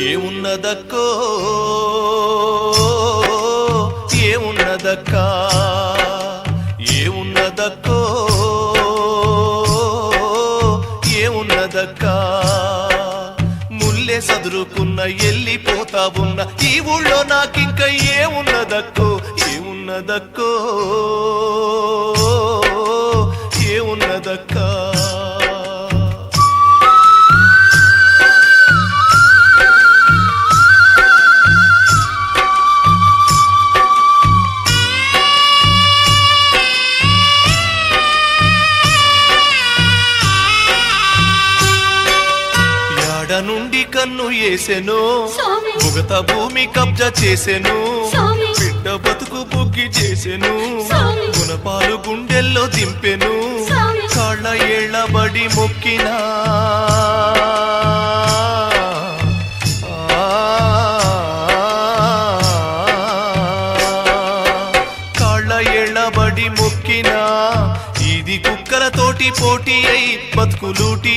ఏమున్నదక్కో ఏమున్నదక్కా ఏమున్నదక్కో ఏమున్నదక్కా ముల్లే సదురుకున్న ఎల్లిపోతా ఉన్న ఈ ఊళ్ళో నాకింక ఏమున్నదక్కో ఏమున్నదక్కో ఏమున్నదక్కా నుండి కన్ను ఏసెను ముగత భూమి కబ్జా చేసెను బిడ్డ బతుకు బుగ్గి చేసెను గుణపాలు గుండెల్లో దింపెను కాళ్ళ ఏళ్ళబడి మొక్కినా కాళ్ళ ఏళ్ళబడి మొక్కినా ఇది కుక్కలతోటి పోటీ అయి బతుకులూటి